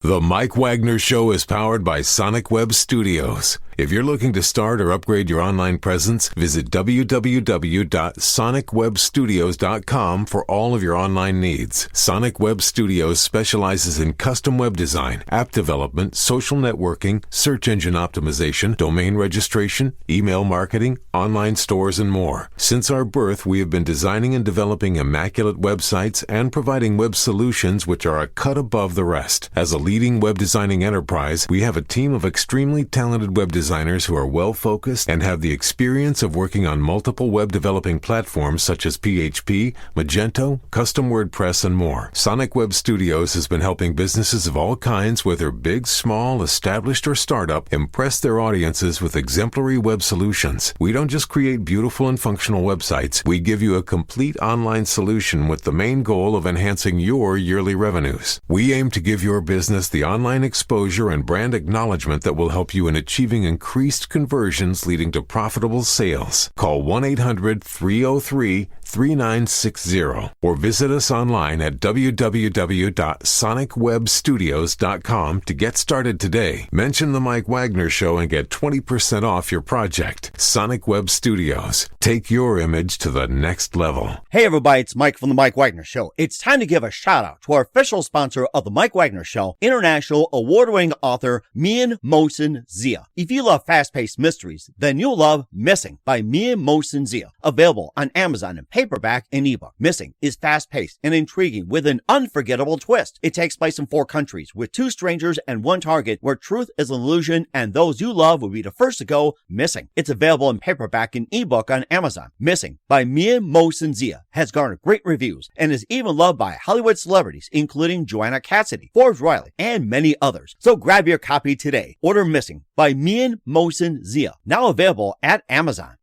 The Mike Wagner Show is powered by Sonic Web Studios. If you're looking to start or upgrade your online presence, visit www.sonicwebstudios.com for all of your online needs. Sonic Web Studios specializes in custom web design, app development, social networking, search engine optimization, domain registration, email marketing, online stores, and more. Since our birth, we have been designing and developing immaculate websites and providing web solutions which are a cut above the rest. As a leading web designing enterprise, we have a team of extremely talented web designers who are well-focused and have the experience of working on multiple web developing platforms such as PHP, Magento, custom WordPress, and more. Sonic Web Studios has been helping businesses of all kinds, whether big, small, established, or startup, impress their audiences with exemplary web solutions. We don't just create beautiful and functional websites. We give you a complete online solution with the main goal of enhancing your yearly revenues. We aim to give your business the online exposure and brand acknowledgement that will help you in achieving increased conversions leading to profitable sales. Call 1-800-303-3960 or visit us online at www.sonicwebstudios.com to get started today. Mention The Mike Wagner Show and get 20% off your project. Sonic Web Studios. Take your image to the next level. Hey everybody, it's Mike from The Mike Wagner Show. It's time to give a shout out to our official sponsor of The Mike Wagner Show, international award-winning author Mian Mohsen Zia. If you love fast-paced mysteries, then you'll love Missing by Mian Mohsen Zia. Available on Amazon in paperback and ebook. Missing is fast-paced and intriguing with an unforgettable twist. It takes place in 4 countries with 2 strangers and 1 target where truth is an illusion and those you love will be the first to go missing. It's available in paperback and ebook on Amazon. Missing by Mian Mohsen Zia has garnered great reviews and is even loved by Hollywood celebrities including Joanna Cassidy, Forbes Riley, and many others. So grab your copy today. Order Missing by Mian Mohsen Zia, now available at Amazon.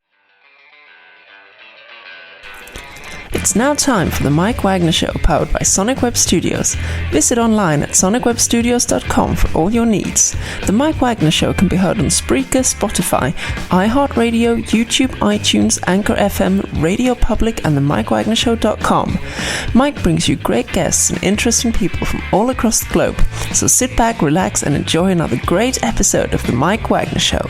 It's now time for the Mike Wagner Show, powered by Sonic Web Studios. Visit online at sonicwebstudios.com for all your needs. The Mike Wagner Show can be heard on Spreaker, Spotify, iHeartradio, YouTube, iTunes, Anchor FM, Radio Public, and themikewagnershow.com. Mike brings you great guests and interesting people from all across the globe. So sit back, relax, and enjoy another great episode of the Mike Wagner Show.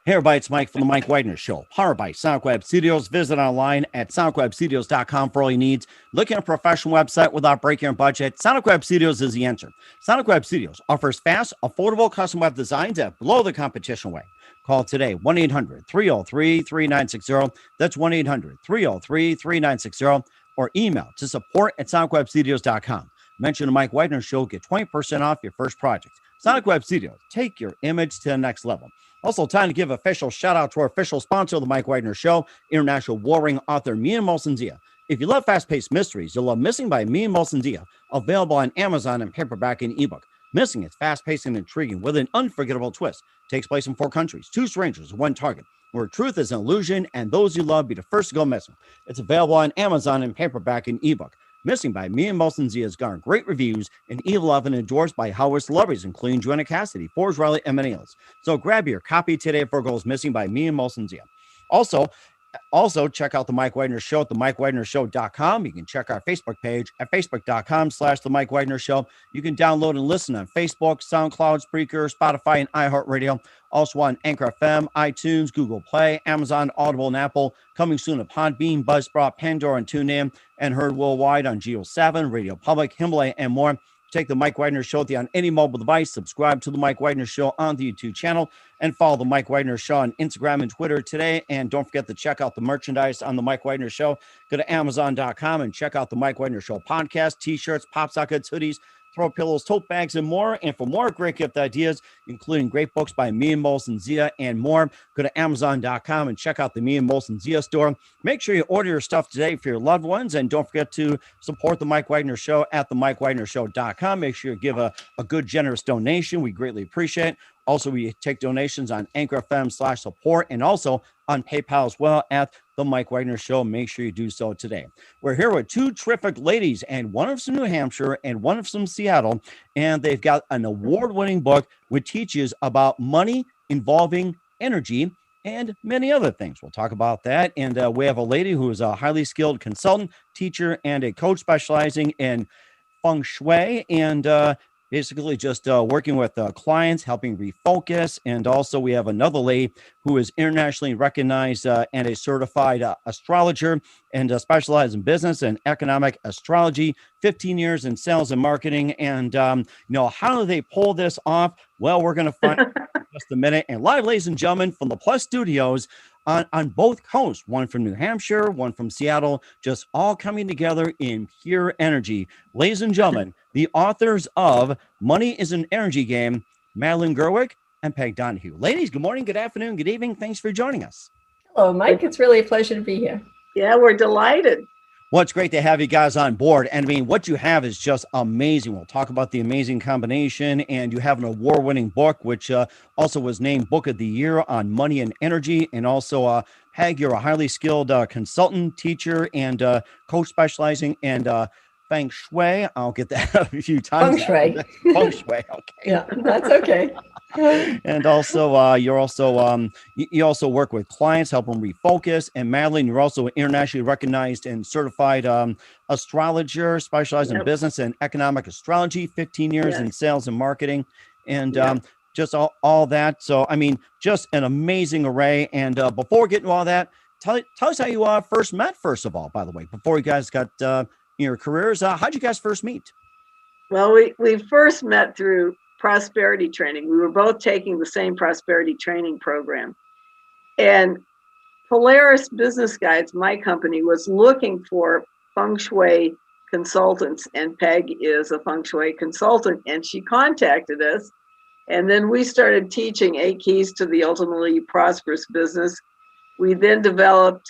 Hey everybody, it's Mike from The Mike Wagner Show, powered by Sonic Web Studios. Visit online at sonicwebstudios.com for all your needs. Looking at a professional website without breaking your budget? Sonic Web Studios is the answer. Sonic Web Studios offers fast, affordable custom web designs that blow the competition away. Call today, 1-800-303-3960. That's 1-800-303-3960. Or email to support@sonicwebstudios.com. Mention The Mike Wagner Show, get 20% off your first project. Sonic Web Studios, take your image to the next level. Also, time to give official shout out to our official sponsor of the Mike Wagner Show, international warring author Mian Mohsen Zia. If you love fast-paced mysteries, you'll love Missing by Mian Mohsen Zia, available on Amazon in paperback and ebook. Missing is fast-paced and intriguing with an unforgettable twist. Takes place in 4 countries, 2 strangers, 1 target, where truth is an illusion and those you love be the first to go missing. It's available on Amazon in paperback and ebook. Missing by Mian Mohsen Zia has garnered great reviews and even loved and endorsed by Hollywood celebrities, including Joanna Cassidy, Forbes Riley, and many others. So grab your copy today for Goes Missing by Mian Mohsen Zia. Also, check out The Mike Wagner Show at themikewagnershow.com. You can check our Facebook page at facebook.com/The Mike Wagner Show. You can download and listen on Facebook, SoundCloud, Spreaker, Spotify, and iHeartRadio. Also on Anchor FM, iTunes, Google Play, Amazon, Audible, and Apple. Coming soon to Podbean, Buzzsprout, Pandora, and TuneIn. And heard worldwide on Geo 7, Radio Public, Himalaya, and more. Take The Mike Wagner Show on any mobile device. Subscribe to The Mike Wagner Show on the YouTube channel. And follow The Mike Wagner Show on Instagram and Twitter today. And don't forget to check out the merchandise on The Mike Wagner Show. Go to Amazon.com and check out The Mike Wagner Show podcast, T-shirts, pop sockets, hoodies, throw pillows, tote bags, and more. And for more great gift ideas, including great books by Mian Mohsen Zia and more, go to Amazon.com and check out the Mian Mohsen Zia store. Make sure you order your stuff today for your loved ones. And don't forget to support The Mike Wagner Show at themikewagnershow.com. Make sure you give a good, generous donation. We greatly appreciate it. Also, we take donations on Anchor FM/support and also on PayPal as well at The Mike Wagner Show. Make sure you do so today. We're here with 2 terrific ladies, and one of from New Hampshire and one of from Seattle, and they've got an award-winning book which teaches about money involving energy and many other things. We'll talk about that. And we have a lady who is a highly skilled consultant, teacher, and a coach specializing in Feng Shui and basically just working with clients, helping refocus. And also we have another lady who is internationally recognized and a certified astrologer and specializes in business and economic astrology, 15 years in sales and marketing. And, how do they pull this off? Well, we're going to find out in just a minute. And live, ladies and gentlemen, from the Plus Studios, on both coasts, one from New Hampshire, one from Seattle, just all coming together in pure energy. Ladies and gentlemen, the authors of Money is an Energy Game, Madeline Gerwick and Pegdonahue. Ladies, good morning, good afternoon, good evening. Thanks for joining us. Hello, Mike. It's really a pleasure to be here. Yeah, we're delighted. Well, it's great to have you guys on board. And I mean, what you have is just amazing. We'll talk about the amazing combination. And you have an award-winning book, which also was named Book of the Year on money and energy. And also, Peg, you're a highly skilled consultant, teacher, and coach specializing in Feng Shui. I'll get that a few times. Feng Shui. Feng Shui. Okay. Yeah, that's okay. And also, you also work with clients, help them refocus. And Madeline, you're also internationally recognized and certified astrologer, specialized in business and economic astrology, 15 years in sales and marketing, and just all that. So, I mean, just an amazing array. And before we get into all that, tell us how you first met, first of all, by the way, before you guys got your careers. How'd you guys first meet? Well, we first met through prosperity training. We were both taking the same prosperity training program. And Polaris Business Guides, my company, was looking for Feng Shui consultants, and Peg is a Feng Shui consultant, and she contacted us. And then we started teaching 8 Keys to the Ultimately Prosperous Business. We then developed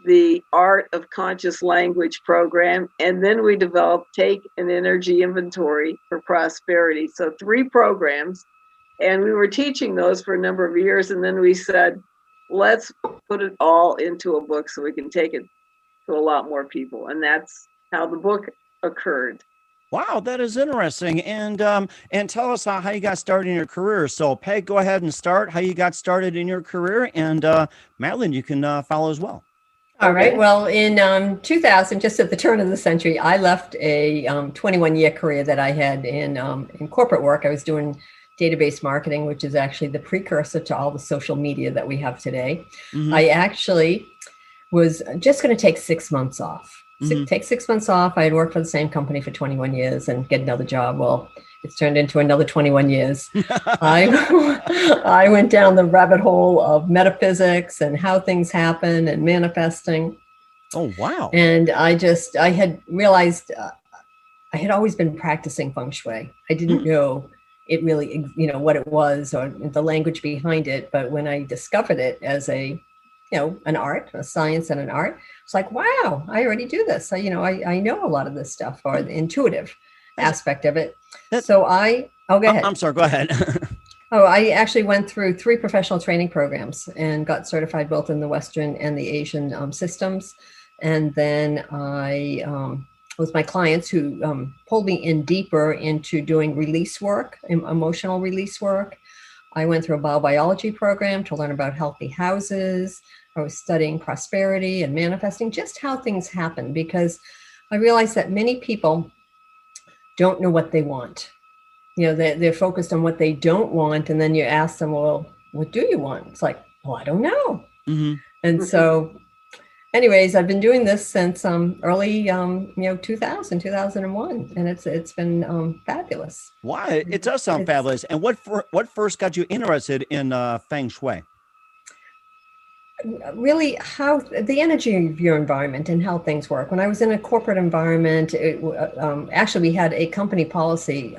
the Art of Conscious Language program, and then we developed Take an Energy Inventory for Prosperity. So 3 programs, and we were teaching those for a number of years, and then we said, let's put it all into a book so we can take it to a lot more people. And that's how the book occurred. Wow, that is interesting. And tell us how you got started in your career. So Peg, go ahead and start how you got started in your career, and Madeline, you can follow as well. All right. Well, in 2000, just at the turn of the century, I left a 21-year career that I had in corporate work. I was doing database marketing, which is actually the precursor to all the social media that we have today. Mm-hmm. I actually was just going to take 6 months off. Take 6 months off. I had worked for the same company for 21 years and get another job. Well, it's turned into another 21 years. I went down the rabbit hole of metaphysics and how things happen and manifesting. Oh, wow. And I had realized I had always been practicing Feng Shui. I didn't know it really, what it was or the language behind it. But when I discovered it as an art, a science and an art, it's like, wow, I already do this. I know a lot of this stuff, or the intuitive aspect of it. Go ahead. I'm sorry, go ahead. I actually went through 3 professional training programs and got certified both in the Western and the Asian systems. And then I was my clients who pulled me in deeper into doing release work, emotional release work. I went through a biobiology program to learn about healthy houses. I was studying prosperity and manifesting, just how things happen, because I realized that many people don't know what they want. They're focused on what they don't want. And then you ask them, well, what do you want? It's like, well, I don't know. Mm-hmm. And so anyways, I've been doing this since early, 2001. And it's been fabulous. Wow. It does sound fabulous. And what first got you interested in Feng Shui? Really how the energy of your environment and how things work. When I was in a corporate environment, actually we had a company policy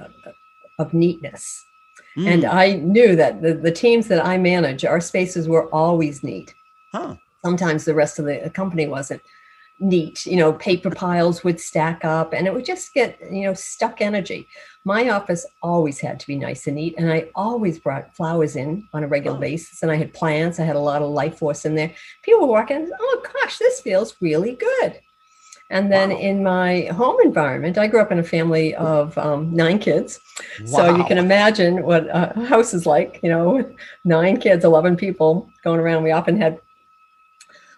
of neatness. And I knew that the teams that I manage, our spaces were always neat. Sometimes the rest of the company wasn't neat. Paper piles would stack up and it would just get, stuck energy. My office always had to be nice and neat. And I always brought flowers in on a regular basis. And I had plants. I had a lot of life force in there. People were walking, oh gosh, this feels really good. And then in my home environment, I grew up in a family of 9 kids. So you can imagine what a house is like, 9 kids, 11 people going around. We often had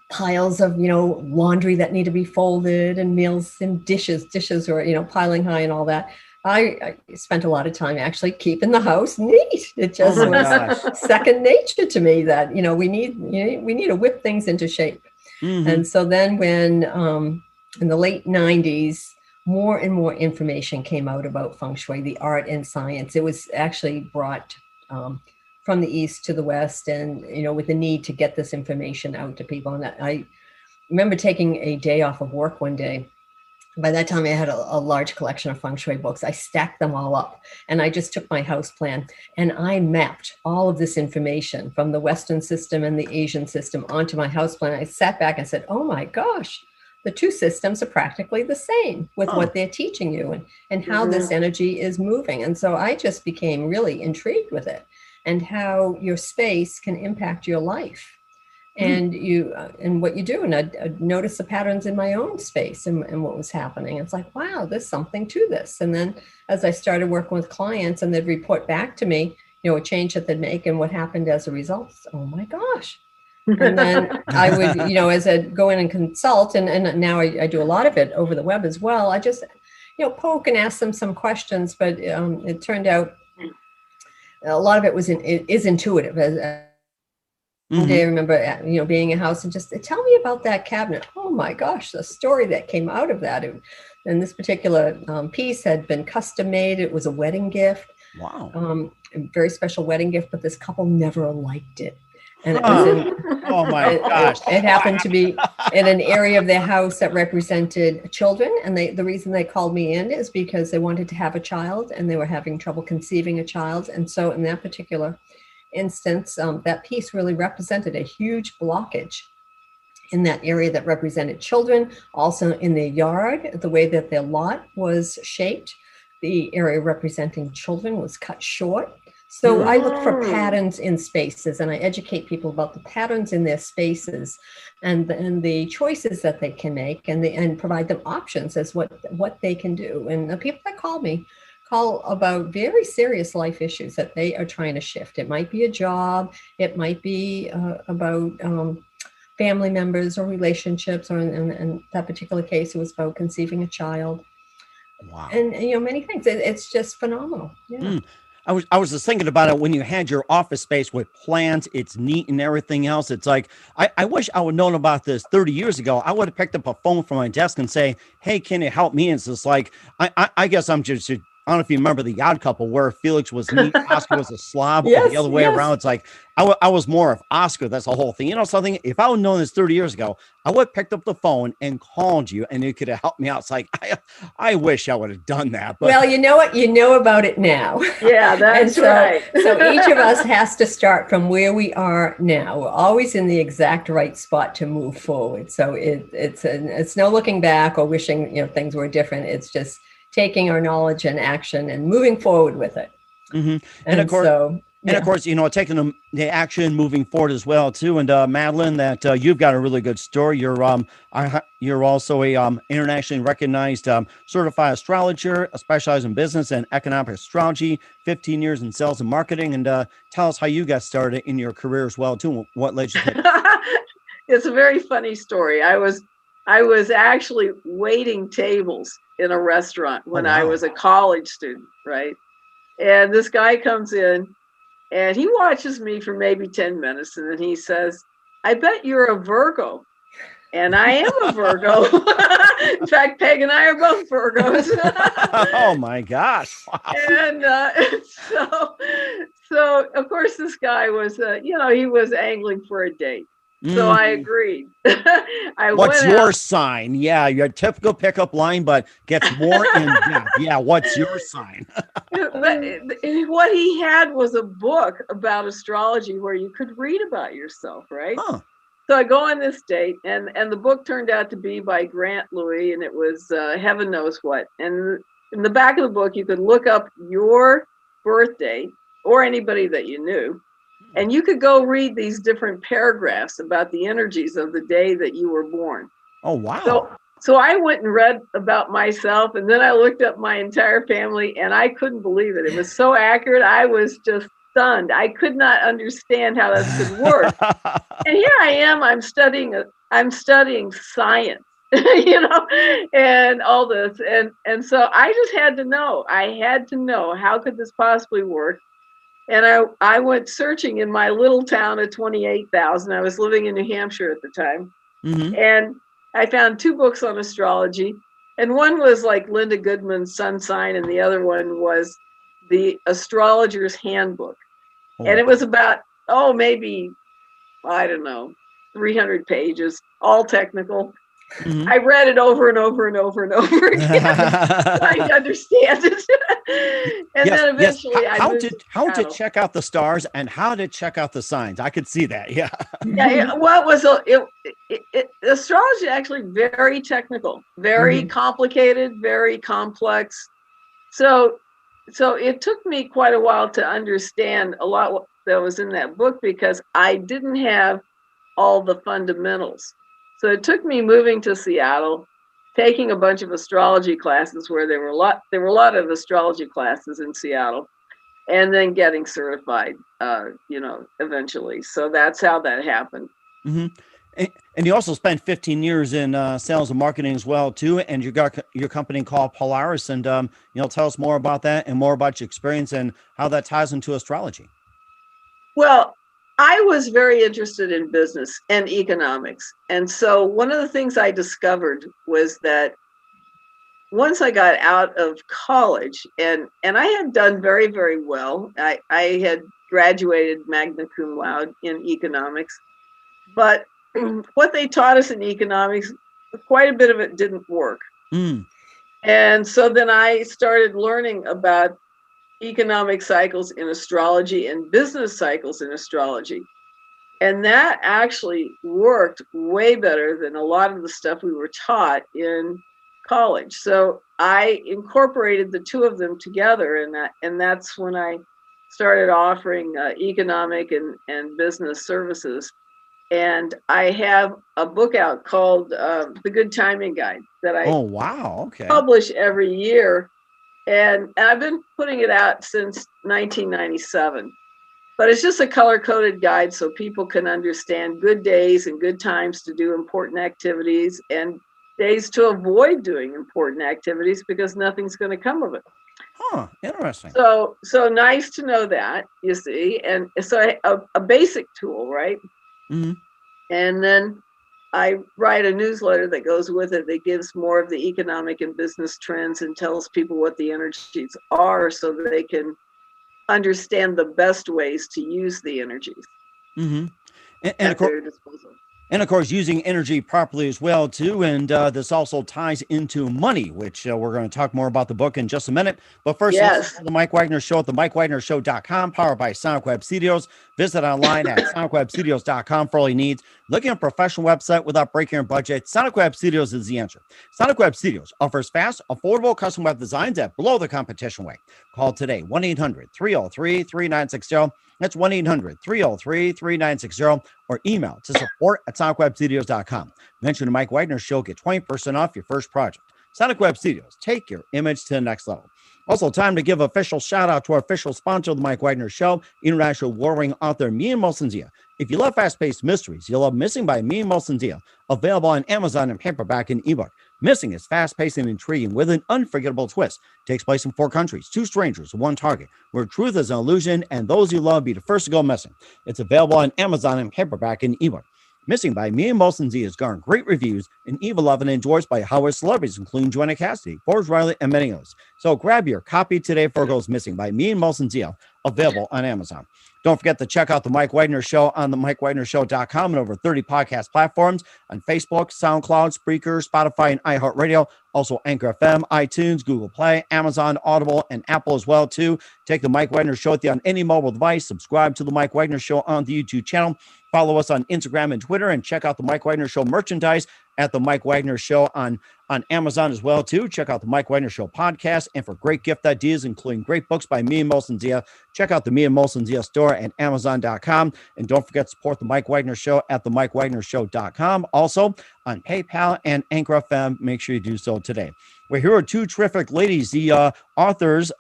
piles of, laundry that need to be folded and meals and dishes were, piling high and all that. I spent a lot of time actually keeping the house neat. It just was second nature to me that, we need to whip things into shape. Mm-hmm. And so then when in the late 90s, more and more information came out about Feng Shui, the art and science. It was actually brought from the East to the West, and, with the need to get this information out to people. And I remember taking a day off of work one day. By that time, I had a large collection of Feng Shui books. I stacked them all up, and I just took my house plan and I mapped all of this information from the Western system and the Asian system onto my house plan. I sat back and said, oh my gosh, the two systems are practically the same with what they're teaching you and how this energy is moving. And so I just became really intrigued with it and how your space can impact your life. And and what you do. And I noticed the patterns in my own space and what was happening. It's like, wow, there's something to this. And then as I started working with clients and they'd report back to me, a change that they'd make and what happened as a result. Oh my gosh. And then I would, as I'd go in and consult, and now I do a lot of it over the web as well. I just, poke and ask them some questions, but it turned out a lot of it is intuitive. One day I remember, being in a house and just tell me about that cabinet. Oh my gosh, the story that came out of that. And this particular piece had been custom made. It was a wedding gift. Wow. A very special wedding gift, but this couple never liked it. And it was oh my gosh. It happened to be in an area of their house that represented children. And the reason they called me in is because they wanted to have a child and they were having trouble conceiving a child. And so in that particular instance, that piece really represented a huge blockage in that area that represented children. Also in their yard, the way that their lot was shaped, the area representing children was cut short. So I look for patterns in spaces and I educate people about the patterns in their spaces and the choices that they can make and provide them options as what they can do. And the people that call me call about very serious life issues that they are trying to shift. It might be a job, it might be about family members or relationships, or in that particular case, it was about conceiving a child. Wow. And many things. It's just phenomenal. Yeah. I was just thinking about it when you had your office space with plants, it's neat and everything else. It's like, I wish I would have known about this 30 years ago. I would have picked up a phone from my desk and say, hey, can you help me? And it's just like, I guess I'm just, I don't know if you remember The Odd Couple where Felix was neat, Oscar was a slob, or the other way around. It's like, I was more of Oscar. That's the whole thing. Something, if I would have known this 30 years ago, I would have picked up the phone and called you and you could have helped me out. It's like, I wish I would have done that. But well, you know what? You know about it now. Yeah, that's right. So each of us has to start from where we are now. We're always in the exact right spot to move forward. So it's no looking back or wishing, things were different. It's just taking our knowledge and action and moving forward with it. Mm-hmm. And of course, taking the action, moving forward as well too. And Madeline, that you've got a really good story. You're also a internationally recognized certified astrologer, specialized in business and economic astrology. 15 years in sales and marketing. And tell us how you got started in your career as well too. What led you to It's a very funny story. I was actually waiting tables in a restaurant when I was a college student, right? And this guy comes in and he watches me for maybe 10 minutes. And then he says, I bet you're a Virgo. And I am a Virgo. In fact, Peg and I are both Virgos. Oh my gosh. Wow. And so of course this guy was, he was angling for a date. So I agreed. What's your sign? Yeah, your typical pickup line, but gets more in depth. Yeah, what's your sign? What he had was a book about astrology where you could read about yourself, right? Huh. So I go on this date, and the book turned out to be by Grant Louis, and it was heaven knows what. And in the back of the book, you could look up your birth date or anybody that you knew. And you could go read these different paragraphs about the energies of the day that you were born. Oh, wow. So So I went and read about myself, and then I looked up my entire family, and I couldn't believe it. It was so accurate. I was just stunned. I could not understand how this could work. And here I am. I'm studying science, and all this, and so I just had to know. I had to know, how could this possibly work? And I went searching in my little town of 28,000. I was living in New Hampshire at the time, and I found 2 books on astrology, and one was like Linda Goodman's Sun Sign, and the other one was the Astrologer's Handbook. And it was about, maybe, I don't know, 300 pages, all technical. I read it over and over and over and over again, trying to understand it. And then eventually how to check out the stars and how to check out the signs. I could see that. Yeah. Well, astrology actually very technical, very complicated, very complex. So it took me quite a while to understand a lot that was in that book, because I didn't have all the fundamentals. So it took me moving to Seattle, taking a bunch of astrology classes where there were a lot of astrology classes in Seattle, and then getting certified, eventually. So that's how that happened. And you also spent 15 years in sales and marketing as well, too. And you got your company called Polaris. And, tell us more about that and more about your experience and how that ties into astrology. Well, I was very interested in business and economics. And so one of the things I discovered was that once I got out of college, and I had done very, very well, I had graduated magna cum laude in economics, but what they taught us in economics, quite a bit of it didn't work. And so then I started learning about economic cycles in astrology and business cycles in astrology. And that actually worked way better than a lot of the stuff we were taught in college. So I incorporated the 2 of them together, and that's when I started offering economic and business services. And I have a book out called The Good Timing Guide that I publish every year. And I've been putting it out since 1997. But it's just a color-coded guide so people can understand good days and good times to do important activities, and days to avoid doing important activities because nothing's going to come of it. Interesting. So nice to know that, you see. And so a basic tool, right? And then I write a newsletter that goes with it that gives more of the economic and business trends and tells people what the energies are so that they can understand the best ways to use the energies at their disposal. And of course, using energy properly as well, too. And this also ties into money, which we're going to talk more about the book in just a minute. But first, let's listen to the Mike Wagner Show at the MikeWagnerShow.com, powered by Sonic Web Studios. Visit online at SonicWebStudios.com for all your needs. Looking at a professional website without breaking your budget, Sonic Web Studios is the answer. Sonic Web Studios offers fast, affordable custom web designs at below the competition rate. Call today, 1-800-303-3960. That's 1-800-303-3960, or email to support@sonicwebstudios.com. Mention the Mike Wagner Show, get 20% off your first project. Sonic Web Studios, take your image to the next level. Also, time to give official shout out to our official sponsor of the Mike Wagner Show, international warring author Mia Molson-Zia. If you love fast-paced mysteries, you'll love Missing by Mia Molson-Zia, available on Amazon in paperback and ebook. Missing is fast-paced and intriguing with an unforgettable twist. Takes place in 4 countries, 2 strangers, 1 target, where truth is an illusion and those you love be the first to go missing. It's available on Amazon in paperback and ebook. Missing by Mia Molson-Zia has garnered great reviews and even loved and endorsed by Hollywood celebrities, including Joanna Cassidy, Forbes Riley, and many others. So grab your copy today for Goes Missing by Mia Molson-Zia, available on Amazon. Don't forget to check out the Mike Wagner Show on the MikeWagnerShow.com and over 30 podcast platforms on Facebook, SoundCloud, Spreaker, Spotify, and iHeartRadio. Also Anchor FM, iTunes, Google Play, Amazon, Audible, and Apple as well, too. Take the Mike Wagner Show with you on any mobile device. Subscribe to the Mike Wagner Show on the YouTube channel. Follow us on Instagram and Twitter, and check out the Mike Wagner Show merchandise at the Mike Wagner Show on Amazon as well, too. Check out the Mike Wagner Show podcast. And for great gift ideas, including great books by me and Molson Zia, check out the Me and Molson Zia store at Amazon.com. And don't forget to support the Mike Wagner Show at the MikeWagnerShow.com. Also on PayPal and Anchor FM. Make sure you do so today. Well, here are two terrific ladies, the authors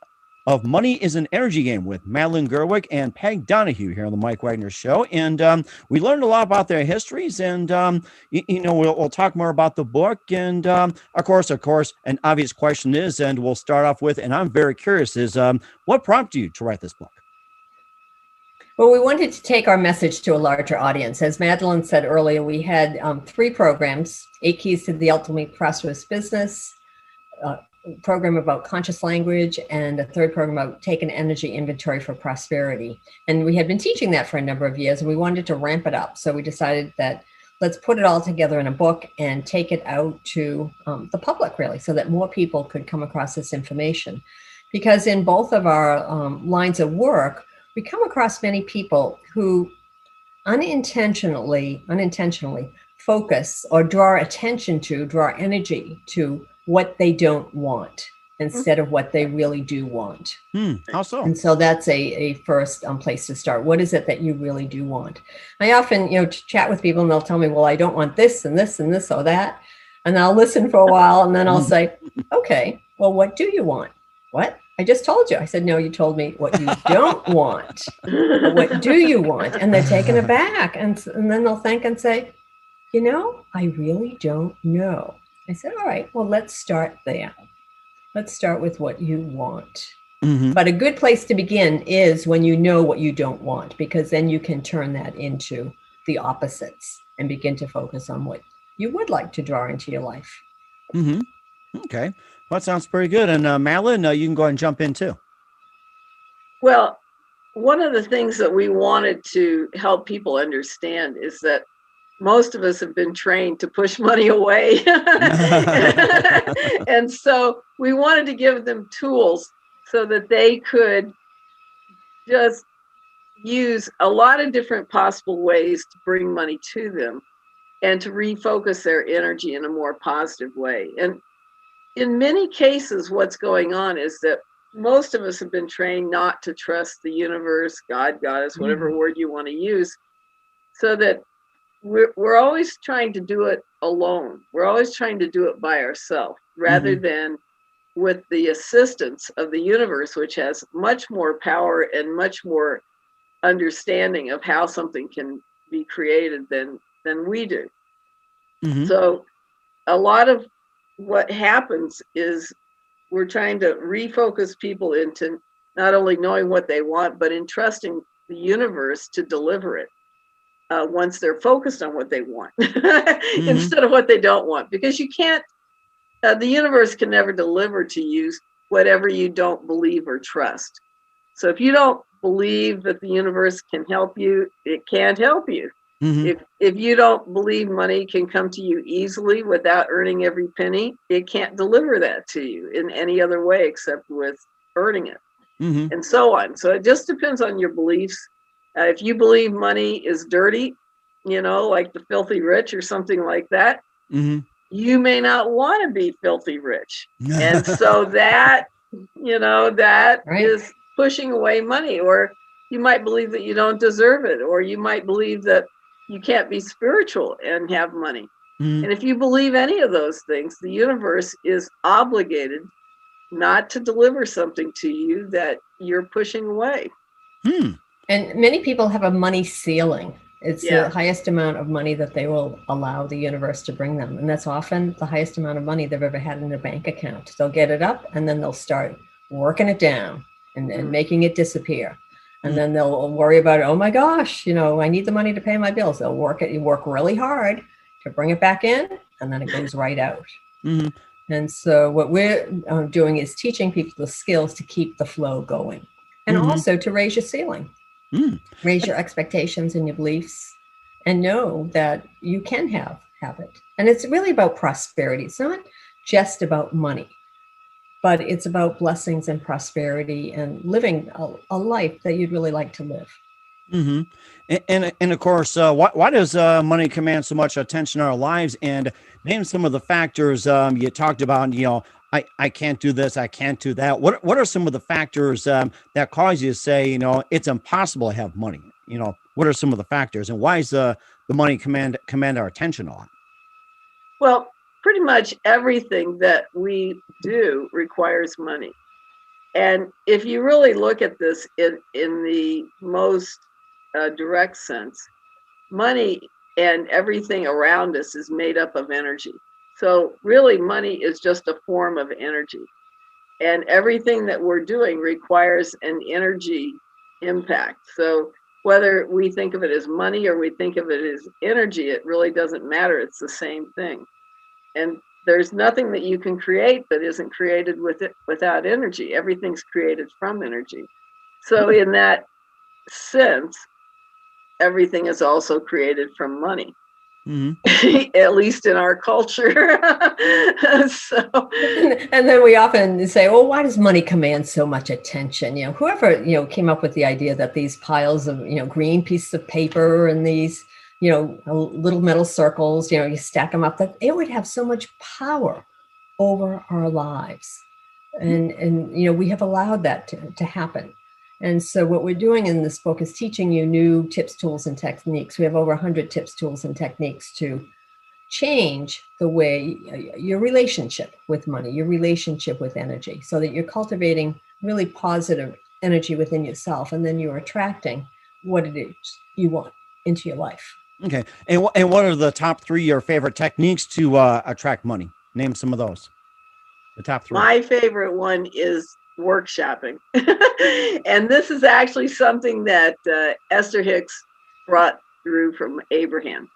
of Money is an Energy Game with Madeline Gerwick and Peg Donahue here on the Mike Wagner Show. And we learned a lot about their histories, and, we'll talk more about the book. And of course, an obvious question is, and we'll start off with, and I'm very curious, is what prompted you to write this book? Well, we wanted to take our message to a larger audience. As Madeline said earlier, we had 3 programs, 8 Keys to the Ultimate Prosperous Business, program about conscious language, and a 3rd program about take an energy inventory for prosperity. And we had been teaching that for a number of years, and we wanted to ramp it up. So we decided that let's put it all together in a book and take it out to the public, really, so that more people could come across this information. Because in both of our lines of work, we come across many people who unintentionally focus or draw energy to what they don't want instead of what they really do want. How so? And so that's a first place to start. What is it that you really do want? I often, chat with people and they'll tell me, well, I don't want this and this and this or that. And I'll listen for a while and then I'll say, okay, well, what do you want? What? I just told you. I said, no, you told me what you don't want. What do you want? And they're taken aback. And then they'll think and say, I really don't know. I said, all right, well, let's start there. Let's start with what you want. Mm-hmm. But a good place to begin is when you know what you don't want, because then you can turn that into the opposites and begin to focus on what you would like to draw into your life. Mm-hmm. Okay. Well, that sounds pretty good. And Madeline, you can go ahead and jump in too. Well, one of the things that we wanted to help people understand is that most of us have been trained to push money away. And so we wanted to give them tools so that they could just use a lot of different possible ways to bring money to them and to refocus their energy in a more positive way. And in many cases, what's going on is that most of us have been trained not to trust the universe, God, Goddess, whatever word you want to use, so that we're always trying to do it alone. We're always trying to do it by ourselves rather than with the assistance of the universe, which has much more power and much more understanding of how something can be created than we do. Mm-hmm. So a lot of what happens is we're trying to refocus people into not only knowing what they want, but entrusting the universe to deliver it. Once they're focused on what they want instead of what they don't want, because you can't, the universe can never deliver to you whatever you don't believe or trust. So if you don't believe that the universe can help you, it can't help you. Mm-hmm. If you don't believe money can come to you easily without earning every penny, it can't deliver that to you in any other way except with earning it, and so on. So it just depends on your beliefs. If you believe money is dirty, like the filthy rich or something like that, you may not want to be filthy rich. And so that, that is pushing away money. Or you might believe that you don't deserve it. Or you might believe that you can't be spiritual and have money. And if you believe any of those things, the universe is obligated not to deliver something to you that you're pushing away. And many people have a money ceiling. It's the highest amount of money that they will allow the universe to bring them. And that's often the highest amount of money they've ever had in their bank account. They'll get it up and then they'll start working it down and making it disappear. And then they'll worry about it. Oh my gosh, I need the money to pay my bills. They'll work really hard to bring it back in, and then it goes right out. And so what we're doing is teaching people the skills to keep the flow going, and also to raise your ceiling. Raise your expectations and your beliefs, and know that you can have it. And it's really about prosperity. It's not just about money, but it's about blessings and prosperity and living a life that you'd really like to live. Mm-hmm. And of course, why does money command so much attention in our lives? And name some of the factors you talked about. I can't do this, I can't do that. What are some of the factors that cause you to say, it's impossible to have money? What are some of the factors, and why is the money command our attention a lot? Well, pretty much everything that we do requires money. And if you really look at this in the most direct sense, money and everything around us is made up of energy. So really, money is just a form of energy. And everything that we're doing requires an energy impact. So whether we think of it as money or we think of it as energy, it really doesn't matter. It's the same thing. And there's nothing that you can create that isn't created without energy. Everything's created from energy. So in that sense, everything is also created from money. Mm-hmm. At least in our culture. And then we often say, well, why does money command so much attention? Whoever, came up with the idea that these piles of, green pieces of paper and these, little metal circles, you stack them up, that it would have so much power over our lives. And we have allowed that to happen. And so what we're doing in this book is teaching you new tips, tools, and techniques. We have over 100 tips, tools, and techniques to change the way your relationship with money, your relationship with energy, so that you're cultivating really positive energy within yourself, and then you're attracting what it is you want into your life. Okay. And what are the top 3 your favorite techniques to attract money? Name some of those. The top 3. My favorite one is workshopping. And this is actually something that Esther Hicks brought through from Abraham.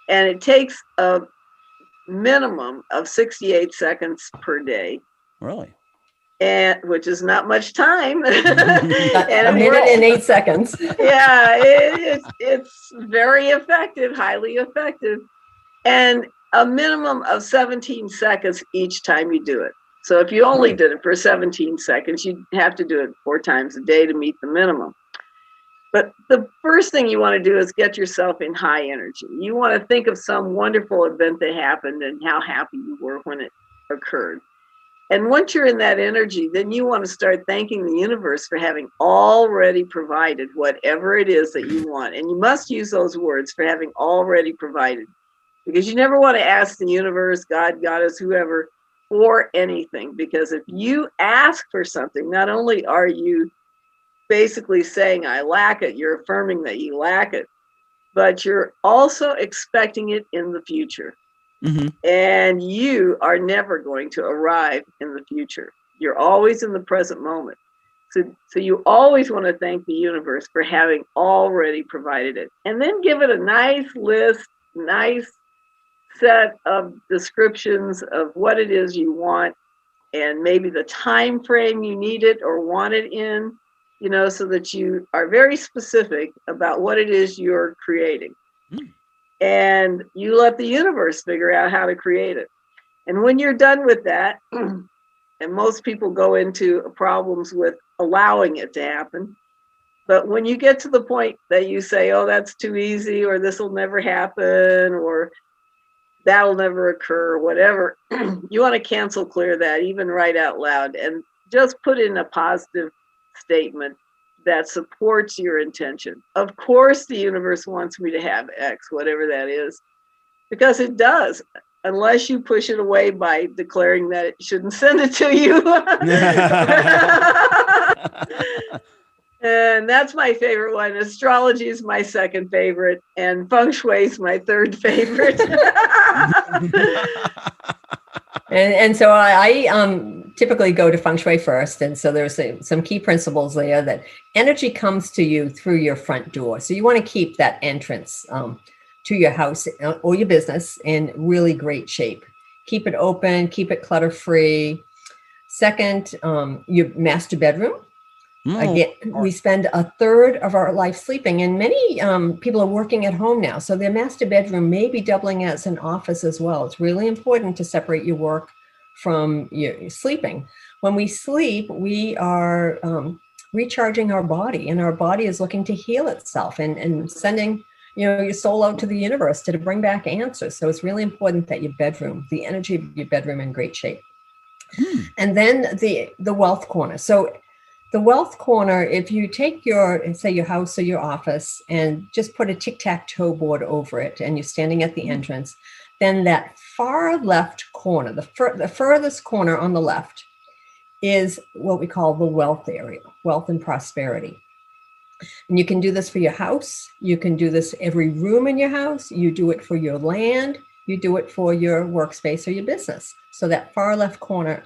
And it takes a minimum of 68 seconds per day. Really? And which is not much time. And a minute and 8 seconds. Yeah, it's very effective, highly effective. And a minimum of 17 seconds each time you do it. So if you only did it for 17 seconds, you'd have to do it 4 times a day to meet the minimum. But the first thing you want to do is get yourself in high energy. You want to think of some wonderful event that happened and how happy you were when it occurred. And once you're in that energy, then you want to start thanking the universe for having already provided whatever it is that you want. And you must use those words, for having already provided, because you never want to ask the universe, God, Goddess, whoever, for anything. Because if you ask for something, not only are you basically saying, I lack it, you're affirming that you lack it, but you're also expecting it in the future. Mm-hmm. And you are never going to arrive in the future. You're always in the present moment. So you always want to thank the universe for having already provided it. And then give it a nice list, nice set of descriptions of what it is you want, and maybe the time frame you need it or want it in, so that you are very specific about what it is you're creating. Mm. And you let the universe figure out how to create it. And when you're done with that, and most people go into problems with allowing it to happen, but when you get to the point that you say, oh, that's too easy, or this will never happen, or that'll never occur, whatever, you want to cancel clear that, even write out loud, and just put in a positive statement that supports your intention. Of course, the universe wants me to have X, whatever that is, because it does, unless you push it away by declaring that it shouldn't send it to you. And that's my favorite one. Astrology is my second favorite, and Feng Shui is my third favorite. And so I typically go to Feng Shui first. And so there's some key principles there, that energy comes to you through your front door. So you want to keep that entrance to your house or your business in really great shape. Keep it open, keep it clutter-free. Second, your master bedroom. Again, we spend a third of our life sleeping, and many people are working at home now. So their master bedroom may be doubling as an office as well. It's really important to separate your work from your sleeping. When we sleep, we are recharging our body, and our body is looking to heal itself and sending, your soul out to the universe to bring back answers. So it's really important that your bedroom, the energy of your bedroom, in great shape. And then the wealth corner. So the wealth corner, if you take your house or your office and just put a tic-tac-toe board over it, and you're standing at the entrance, then that far left corner, the furthest corner on the left, is what we call the wealth area, wealth and prosperity. And you can do this for your house. You can do this every room in your house. You do it for your land. You do it for your workspace or your business. So that far left corner,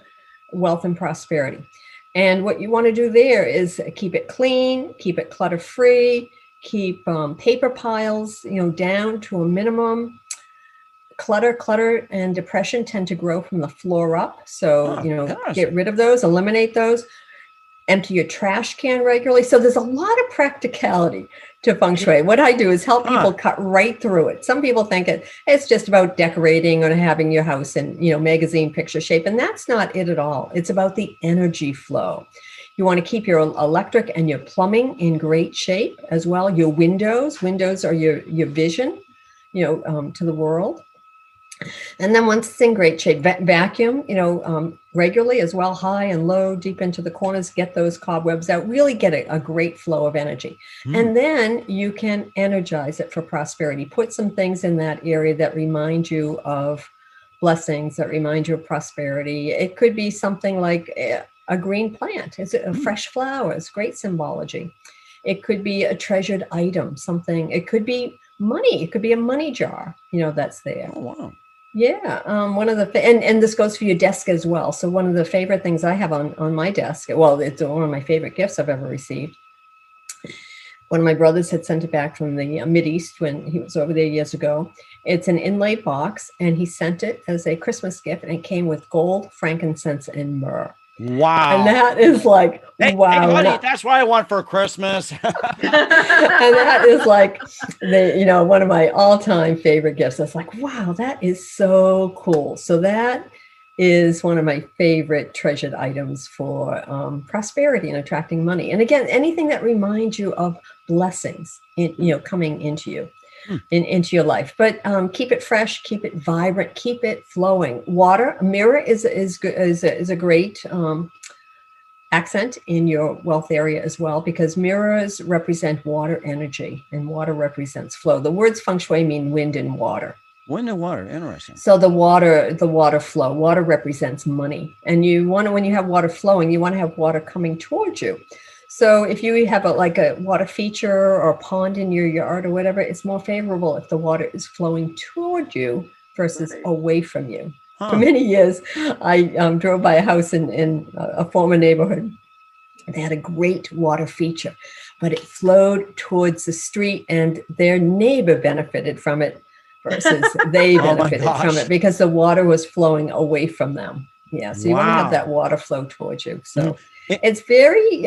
wealth and prosperity. And what you want to do there is keep it clean, keep it clutter-free, keep paper piles, down to a minimum. Clutter and depression tend to grow from the floor up. So, get rid of those, eliminate those. Empty your trash can regularly. So there's a lot of practicality to Feng Shui. What I do is help people cut right through it. Some people think it's just about decorating or having your house in, magazine picture shape. And that's not it at all. It's about the energy flow. You want to keep your electric and your plumbing in great shape as well. Your windows are your vision, to the world. And then once it's in great shape, vacuum, regularly as well, high and low, deep into the corners, get those cobwebs out, really get a great flow of energy. And then you can energize it for prosperity. Put some things in that area that remind you of blessings, that remind you of prosperity. It could be something like a green plant. It's a fresh flower. It's great symbology. It could be a treasured item, something. It could be money. It could be a money jar, that's there. Oh, wow. Yeah, one of the and this goes for your desk as well. So one of the favorite things I have on my desk, well, it's one of my favorite gifts I've ever received. One of my brothers had sent it back from the Mideast when he was over there years ago. It's an inlaid box, and he sent it as a Christmas gift, and it came with gold, frankincense, and myrrh. Wow. And that is like, wow. Hey, honey, that's what I want for Christmas. And that is like one of my all-time favorite gifts. It's like, wow, that is so cool. So that is one of my favorite treasured items for prosperity and attracting money. And again, anything that reminds you of blessings, coming into you. Into your life, but keep it fresh, keep it vibrant, keep it flowing. Water, mirror is a great accent in your wealth area as well, because mirrors represent water energy, and water represents flow. The words Feng Shui mean wind and water. Wind and water, interesting. So the water flow. Water represents money, and when you have water flowing, you want to have water coming towards you. So if you have a water feature or a pond in your yard or whatever, it's more favorable if the water is flowing toward you versus away from you. For many years, I drove by a house in a former neighborhood. They had a great water feature, but it flowed towards the street, and their neighbor benefited from it versus they benefited from it because the water was flowing away from them. Yeah, so you want to have that water flow towards you. So it's very,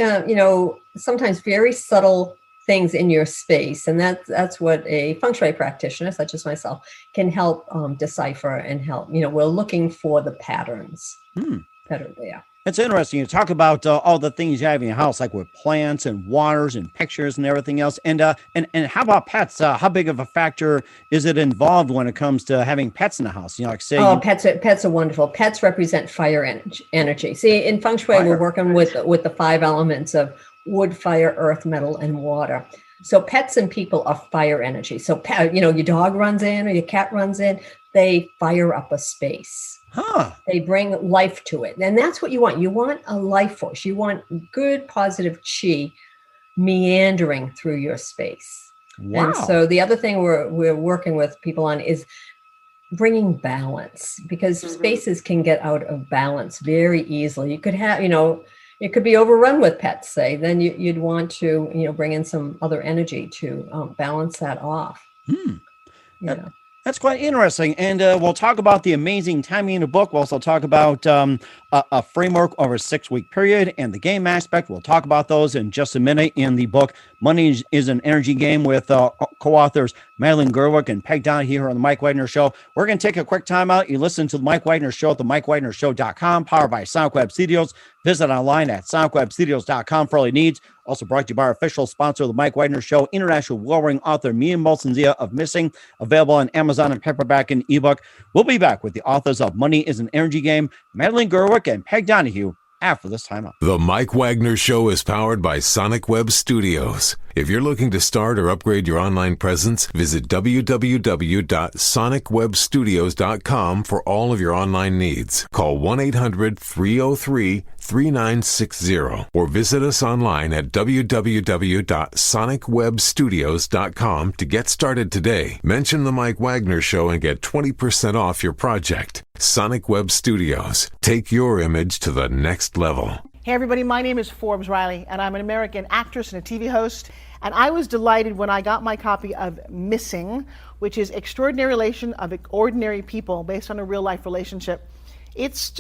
sometimes very subtle things in your space. And that's what a Feng Shui practitioner, such as myself, can help decipher and help. We're looking for the patterns that are there. It's interesting. You talk about all the things you have in your house, like with plants and waters and pictures and everything else. And how about pets? How big of a factor is it involved when it comes to having pets in the house? Pets are wonderful. Pets represent fire energy. See, in Feng Shui, we're working with the 5 elements of wood, fire, earth, metal, and water. So pets and people are fire energy. So, your dog runs in or your cat runs in, they fire up a space. They bring life to it. And that's what you want. You want a life force. You want good, positive chi meandering through your space. Wow. And so the other thing we're working with people on is bringing balance, because spaces can get out of balance very easily. You could have, it could be overrun with pets, say, then you'd want to, bring in some other energy to balance that off. That's quite interesting. And we'll talk about the amazing timing in the book. We'll also talk about a framework over a 6-week period, and the game aspect. We'll talk about those in just a minute. In the book, Money is an Energy Game, with co-authors Madeline Gerwick and Peg Donahue here on the Mike Wagner Show. We're going to take a quick time out. You listen to the Mike Wagner Show at the MikeWagnerShow.com, powered by SonicWeb Studios. Visit online at SonicWebStudios.com for all your needs. Also brought to you by our official sponsor of the Mike Wagner Show, international well-known author Mia Molson-Zia of Missing, available on Amazon and paperback and ebook. We'll be back with the authors of Money is an Energy Game, Madeline Gerwick and Peg Donahue, after this time out. The Mike Wagner Show is powered by Sonic Web Studios. If you're looking to start or upgrade your online presence, visit www.sonicwebstudios.com for all of your online needs. Call 1-800-303-3960 or visit us online at www.sonicwebstudios.com to get started today. Mention the Mike Wagner Show and get 20% off your project. Sonic Web Studios. Take your image to the next level. Hey everybody, my name is Forbes Riley, and I'm an American actress and a TV host. And I was delighted when I got my copy of Missing, which is Extraordinary Relation of Ordinary People based on a real life relationship. It's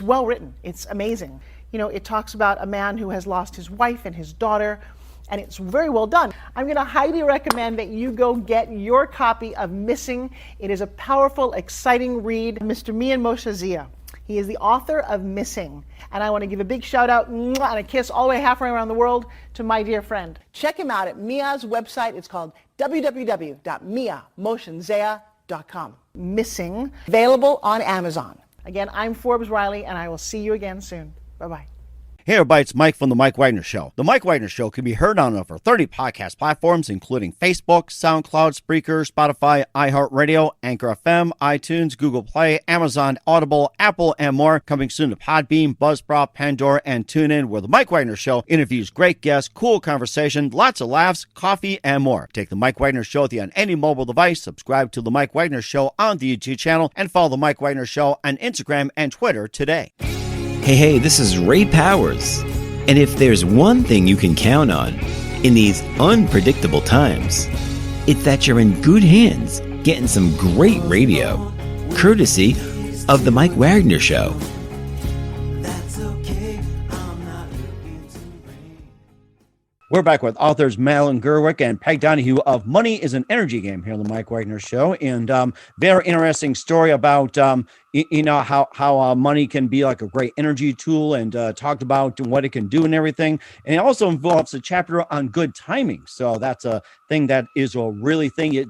well written. It's amazing. You know, it talks about a man who has lost his wife and his daughter, and it's very well done. I'm going to highly recommend that you go get your copy of Missing. It is a powerful, exciting read. Mr. Mia Molson-Zia. He is the author of Missing. And I want to give a big shout out and a kiss all the way halfway around the world to my dear friend. Check him out at Mia's website. It's called www.miamotionzea.com. Missing, available on Amazon. Again, I'm Forbes Riley, and I will see you again soon. Bye-bye. Hey everybody, it's Mike from The Mike Wagner Show. The Mike Wagner Show can be heard on over 30 podcast platforms, including Facebook, SoundCloud, Spreaker, Spotify, iHeartRadio, Anchor FM, iTunes, Google Play, Amazon, Audible, Apple, and more. Coming soon to Podbean, Buzzsprout, Pandora, and TuneIn, where The Mike Wagner Show interviews great guests, cool conversation, lots of laughs, coffee, and more. Take The Mike Wagner Show with you on any mobile device. Subscribe to The Mike Wagner Show on the YouTube channel, and follow The Mike Wagner Show on Instagram and Twitter today. Hey, this is Ray Powers. And if there's one thing you can count on in these unpredictable times, it's that you're in good hands getting some great radio, courtesy of The Mike Wagner Show. We're back with authors Madeline Gerwick and Peg Donahue of Money is an Energy Game here on the Mike Wagner Show. And very interesting story about, how money can be like a great energy tool, and talked about what it can do and everything. And it also involves a chapter on good timing. So that's a thing that is a really thing. You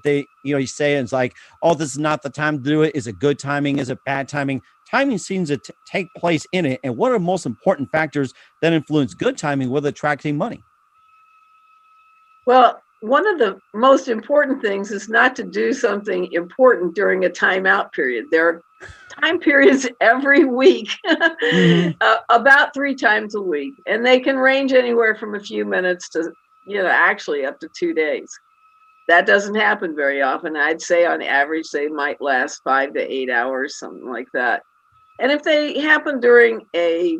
say it's like, oh, this is not the time to do it. Is it good timing? Is it bad timing? Timing seems to take place in it. And what are the most important factors that influence good timing with attracting money? Well, one of the most important things is not to do something important during a timeout period. There are time periods every week, about 3 times a week, and they can range anywhere from a few minutes to, actually up to 2 days. That doesn't happen very often. I'd say on average, they might last 5 to 8 hours, something like that. And if they happen during the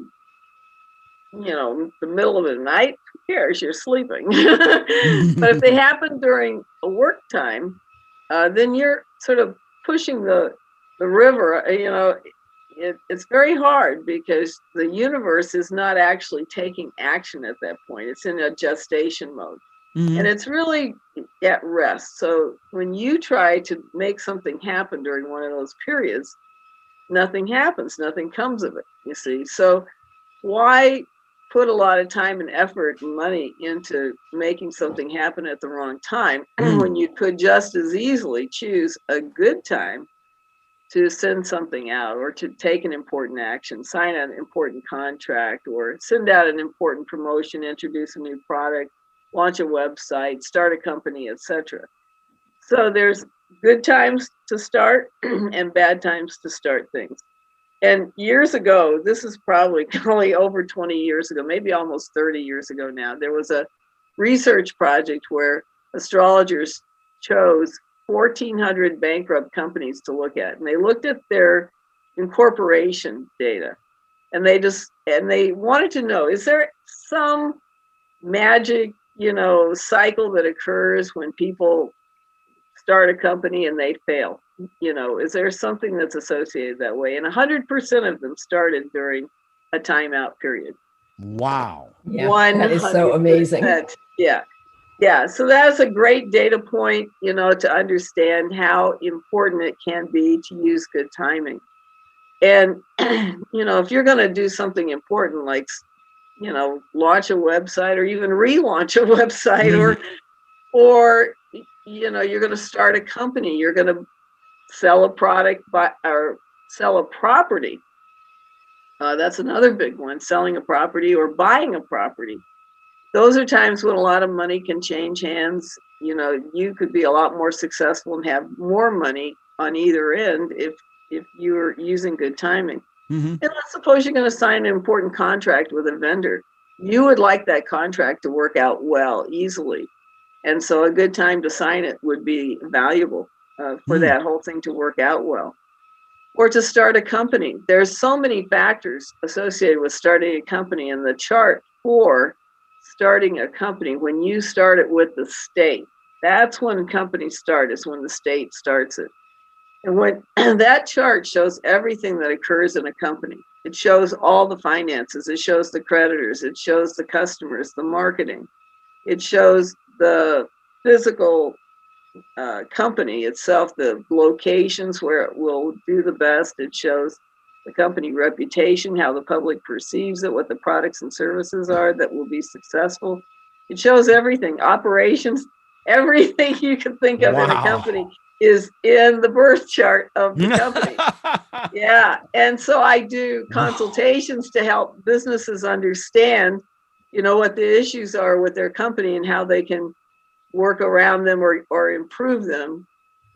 middle of the night, who cares? You're sleeping. But if they happen during a work time, then you're sort of pushing the river. It's very hard because the universe is not actually taking action at that point. It's in a gestation mode. Mm-hmm. And it's really at rest. So when you try to make something happen during one of those periods, nothing happens, nothing comes of it, you see. So why put a lot of time and effort and money into making something happen at the wrong time when you could just as easily choose a good time to send something out, or to take an important action, sign an important contract, or send out an important promotion, introduce a new product, launch a website, start a company, etc. So there's good times to start and bad times to start things. And years ago, this is probably over 20 years ago, maybe almost 30 years ago now, there was a research project where astrologers chose 1,400 bankrupt companies to look at. And they looked at their incorporation data. And they wanted to know, is there some magic, cycle that occurs when people start a company and they fail? Is there something that's associated that way? And 100% of them started during a timeout period. Wow. Yeah, that is so amazing. Yeah. So that's a great data point, to understand how important it can be to use good timing. And, if you're going to do something important, like, launch a website or even relaunch a website, or you're going to start a company, you're going to sell a product or sell a property. That's another big one, selling a property or buying a property. Those are times when a lot of money can change hands. You could be a lot more successful and have more money on either end if you're using good timing. And let's suppose you're going to sign an important contract with a vendor. You would like that contract to work out well, easily. And so a good time to sign it would be valuable for that whole thing to work out well. Or to start a company. There's so many factors associated with starting a company, and the chart for starting a company, when you start it with the state, that's when companies start, is when the state starts it. And when that chart shows everything that occurs in a company, it shows all the finances, it shows the creditors, it shows the customers, the marketing, it shows the physical company itself, the locations where it will do the best. It shows the company reputation, how the public perceives it, what the products and services are that will be successful. It shows everything, operations, everything you can think of in a company is in the birth chart of the company. Yeah. And so I do consultations to help businesses understand, what the issues are with their company and how they can work around them or improve them.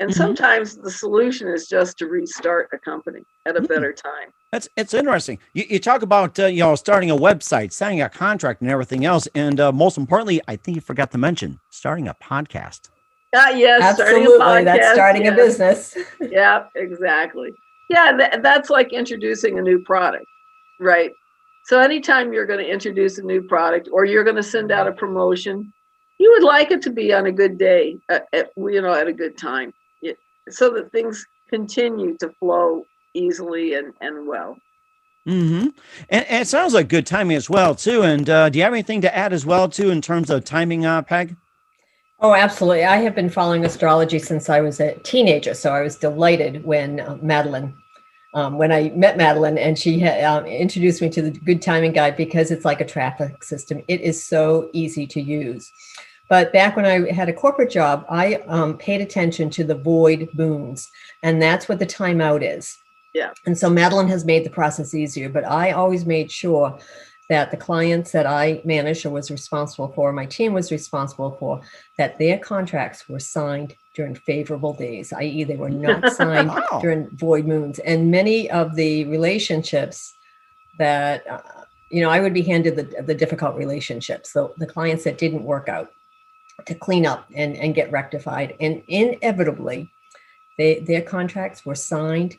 And sometimes the solution is just to restart a company at a better time. It's interesting. You talk about starting a website, signing a contract, and everything else, and most importantly, I think you forgot to mention starting a podcast. Yes, absolutely. That's starting a business. Yeah, exactly. Yeah, that's like introducing a new product, right? So anytime you're going to introduce a new product or you're going to send out a promotion, you would like it to be on a good day, at a good time, so that things continue to flow easily and well. And it sounds like good timing as well, too. And do you have anything to add as well, too, in terms of timing, Peg? Oh, absolutely. I have been following astrology since I was a teenager. So I was delighted when Madeline, when I met Madeline and she introduced me to the Good Timing Guide, because it's like a traffic system. It is so easy to use. But back when I had a corporate job, I paid attention to the void moons, and that's what the timeout is. Yeah. And so Madeline has made the process easier, but I always made sure that the clients that I managed or was responsible for, my team was responsible for, that their contracts were signed during favorable days, i.e. they were not signed during void moons. And many of the relationships that, I would be handed the difficult relationships, so the clients that didn't work out, to clean up and get rectified. And inevitably, their contracts were signed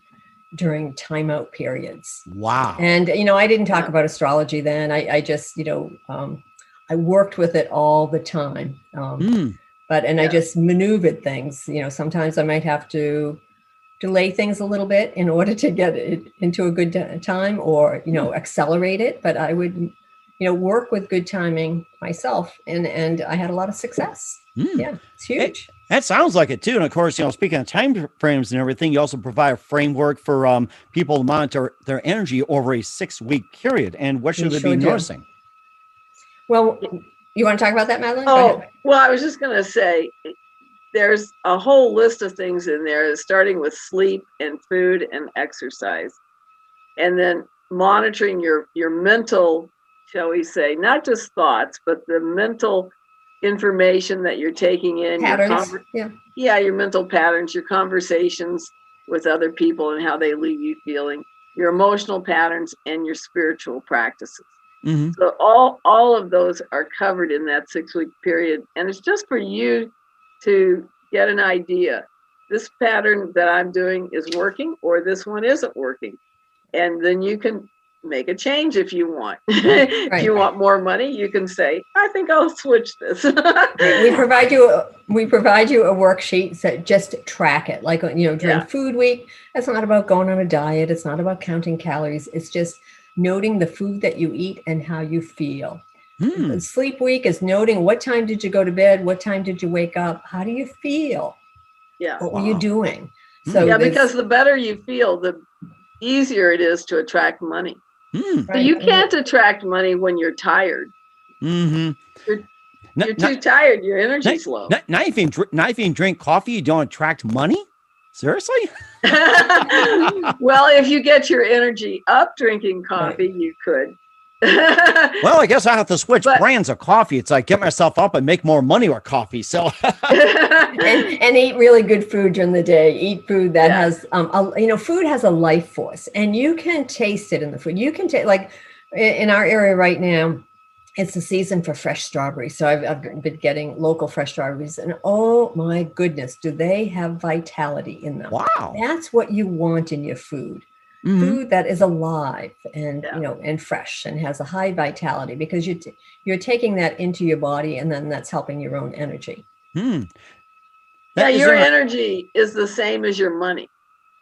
during timeout periods. Wow. And, I didn't talk about astrology then. I just, I worked with it all the time. I just maneuvered things. Sometimes I might have to delay things a little bit in order to get it into a good time, or, accelerate it. But I would, work with good timing myself. And I had a lot of success. Yeah, it's huge. That sounds like it too. And of course, speaking of time frames and everything, you also provide a framework for people to monitor their energy over a 6-week period. And what should they be noticing? Well, you want to talk about that, Madeline? Oh, well, I was just going to say, there's a whole list of things in there, starting with sleep and food and exercise. And then monitoring your mental, shall we say, not just thoughts, but the mental information that you're taking in, patterns. Your mental patterns, your conversations with other people and how they leave you feeling, your emotional patterns, and your spiritual practices. So all of those are covered in that 6-week period. And it's just for you to get an idea. This pattern that I'm doing is working, or this one isn't working. And then you can make a change if you want. If you want more money, you can say, I think I'll switch this. We provide you a worksheet that just track it. Like, during food week, it's not about going on a diet. It's not about counting calories. It's just noting the food that you eat and how you feel. Hmm. Sleep week is noting what time did you go to bed? What time did you wake up? How do you feel? Yeah. What were you doing? So yeah, because the better you feel, the easier it is to attract money. So you can't attract money when you're tired. Mm-hmm. You're too tired. Your energy's low. Not even drink coffee, you don't attract money? Seriously? Well, if you get your energy up drinking coffee, you could. Well, I guess I have to switch brands of coffee. It's like get myself up and make more money with coffee. So and eat really good food during the day. Eat food that has, food has a life force, and you can taste it in the food. You can take, like in our area right now, it's the season for fresh strawberries. So I've been getting local fresh strawberries, and oh my goodness, do they have vitality in them? Wow. That's what you want in your food. Mm-hmm. Food that is alive and and fresh and has a high vitality, because you're taking that into your body, and then that's helping your own energy. Your energy is the same as your money.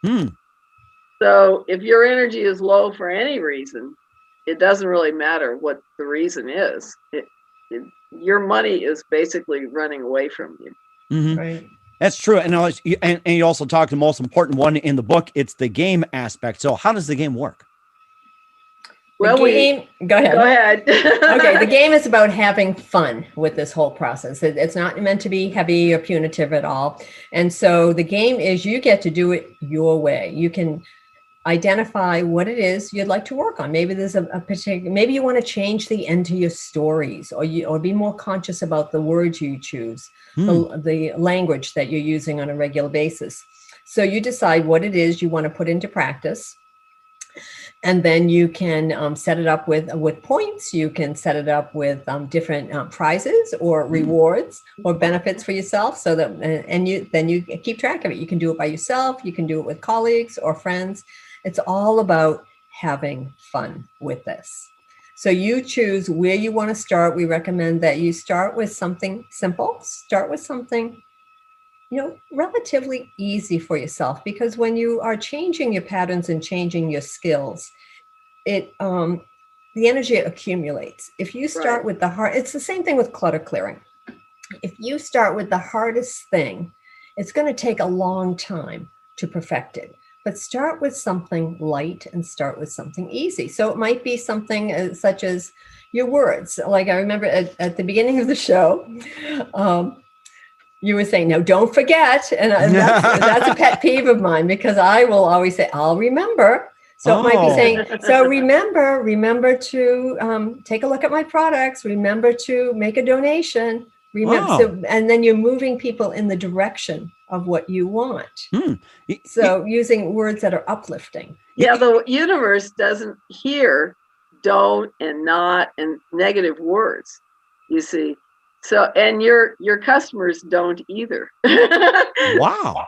Hmm. So if your energy is low for any reason, it doesn't really matter what the reason is. Your money is basically running away from you. Mm-hmm. Right. That's true. And you also talked the most important one in the book. It's the game aspect. So how does the game work? Well, go ahead. Go ahead. Okay, the game is about having fun with this whole process. It's not meant to be heavy or punitive at all. And so the game is you get to do it your way. You can identify what it is you'd like to work on. Maybe there's a particular, maybe you want to change the end to your stories, or be more conscious about the words you choose, the language that you're using on a regular basis. So you decide what it is you want to put into practice. And then you can set it up with points. You can set it up with different prizes or rewards or benefits for yourself. So that then you keep track of it. You can do it by yourself. You can do it with colleagues or friends. It's all about having fun with this. So you choose where you want to start. We recommend that you start with something simple. Start with something relatively easy for yourself, because when you are changing your patterns and changing your skills, the energy accumulates. If you start with the hard, it's the same thing with clutter clearing. If you start with the hardest thing, it's going to take a long time to perfect it. But start with something light and start with something easy. So it might be something such as your words. Like I remember at the beginning of the show, you were saying, no, don't forget. And that's a pet peeve of mine, because I will always say, I'll remember. So it might be saying, so remember to take a look at my products. Remember to make a donation. Remember, and then you're moving people in the direction of what you want. So using words that are uplifting. Yeah, the universe doesn't hear don't and not and negative words, you see. So, and your customers don't either. Wow.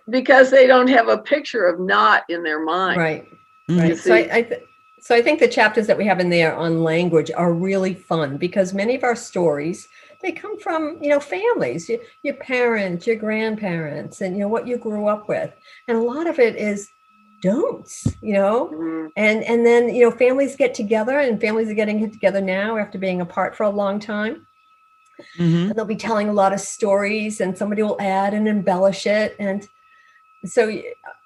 Because they don't have a picture of not in their mind. Right. Right. So I think the chapters that we have in there on language are really fun, because many of our stories, they come from, families, your parents, your grandparents, and, what you grew up with. And a lot of it is don'ts, and then, families get together, and families are getting together now after being apart for a long time. And they'll be telling a lot of stories, and somebody will add and embellish it. And so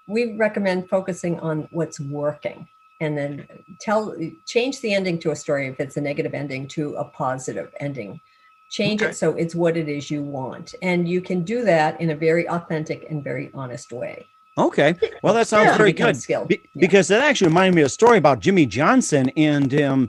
we recommend focusing on what's working, and then change the ending to a story if it's a negative ending to a positive ending. Change it so it's what it is you want. And you can do that in a very authentic and very honest way. Okay. Well, that sounds very good. Because that actually reminded me of a story about Jimmy Johnson and how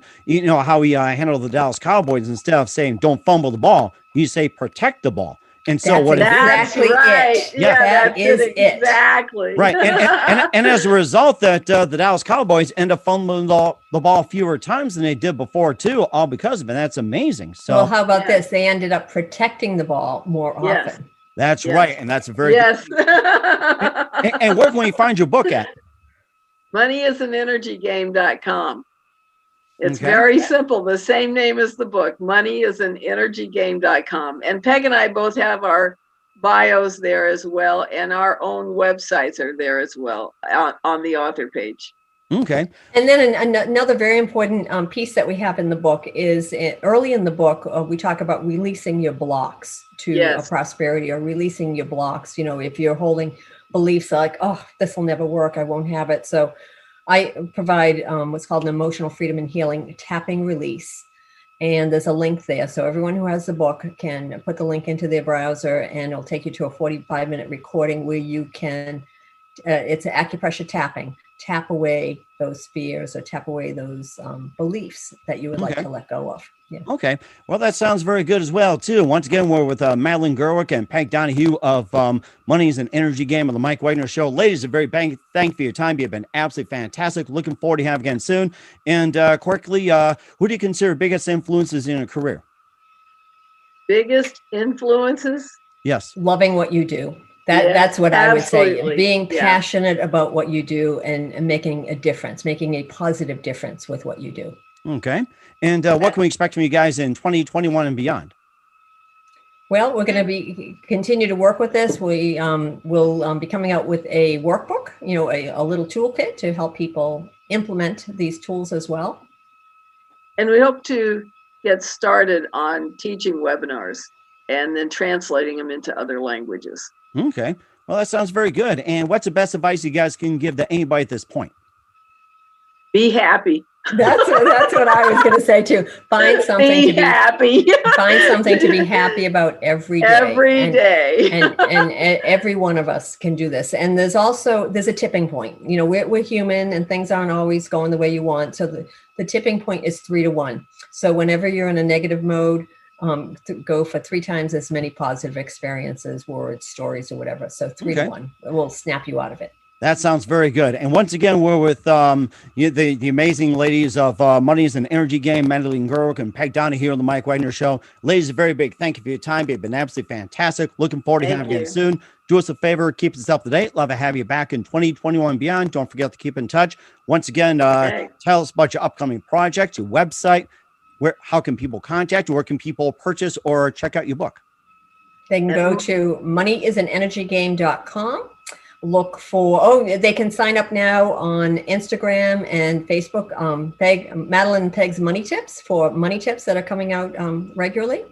he handled the Dallas Cowboys. Instead of saying don't fumble the ball, you say protect the ball. And so that's right. It. Yeah, that is it. Exactly. Right. And as a result, that the Dallas Cowboys end up fumbling the ball fewer times than they did before, too, all because of it. That's amazing. So, well, how about this? They ended up protecting the ball more often. That's right. And that's a very good. And where can we find your book at? moneyisanenergygame.com. It's very simple. The same name as the book, moneyisanenergygame.com. And Peg and I both have our bios there as well. And our own websites are there as well on the author page. Okay. And then another very important piece that we have in the book is early in the book, we talk about releasing your blocks to Yes. prosperity, or releasing your blocks. If you're holding beliefs like, oh, this will never work, I won't have it. So I provide what's called an emotional freedom and healing tapping release. And there's a link there. So everyone who has the book can put the link into their browser, and it'll take you to a 45-minute recording where you can, it's acupressure tapping. Tap away those fears, or tap away those beliefs that you would like to let go of. Yeah. Okay. Well, that sounds very good as well, too. Once again, we're with Madeline Gerwick and Pegdonahue of Money is an Energy Game on the Mike Wagner Show. Ladies, a very thank you for your time. You've been absolutely fantastic. Looking forward to having you again soon. And quickly, who do you consider biggest influences in your career? Biggest influences? Yes. Loving what you do. That's what I would say. Being passionate about what you do and making a difference, making a positive difference with what you do. Okay. And what can we expect from you guys in 2021 and beyond? Well, we're going to continue to work with this. We will be coming out with a workbook, a little toolkit to help people implement these tools as well. And we hope to get started on teaching webinars and then translating them into other languages. Okay. Well, that sounds very good. And what's the best advice you guys can give to anybody at this point? Be happy. That's what I was going to say too. Find something to be happy. Find something to be happy about every day. Every day. And every one of us can do this. And there's a tipping point. We're human, and things aren't always going the way you want. So the tipping point is 3 to 1. So whenever you're in a negative mode, go for 3 times as many positive experiences, words, stories, or whatever. So 3 to 1 will snap you out of it. That sounds very good. And once again, we're with the amazing ladies of Money is an Energy Game, Madeline Gerwick and Pegdonahue here on the Mike Wagner Show. Ladies, a very big thank you for your time. You've been absolutely fantastic. Looking forward to having you again soon. Do us a favor, keep us up to date. Love to have you back in 2021 and beyond. Don't forget to keep in touch. Once again, tell us about your upcoming projects, your website. How can people contact you? Where can people purchase or check out your book? They can go to moneyisanenergygame.com. Look for, they can sign up now on Instagram and Facebook. Madeline and Peg's Money Tips, for money tips that are coming out regularly.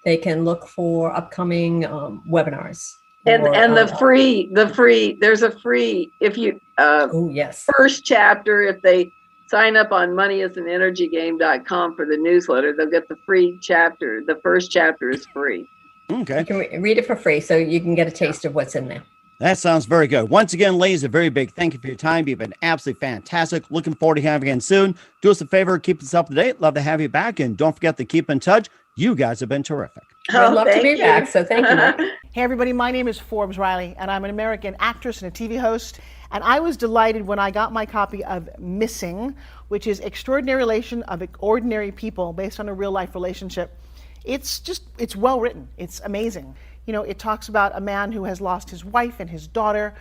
They can look for upcoming webinars. And the free, there's a free, if you, first chapter, if they sign up on moneyisanenergygame.com for the newsletter, they'll get the free chapter. The first chapter is free. Okay. You can read it for free, so you can get a taste of what's in there. That sounds very good. Once again, ladies, a very big thank you for your time. You've been absolutely fantastic. Looking forward to having you again soon. Do us a favor, keep us up to date. Love to have you back. And don't forget to keep in touch. You guys have been terrific. I'd love to be back. So thank you, Mike. Hey, everybody. My name is Forbes Riley, and I'm an American actress and a TV host. And I was delighted when I got my copy of Missing, which is Extraordinary Relation of Ordinary People based on a real life relationship. It's well written. It's amazing. It talks about a man who has lost his wife and his daughter,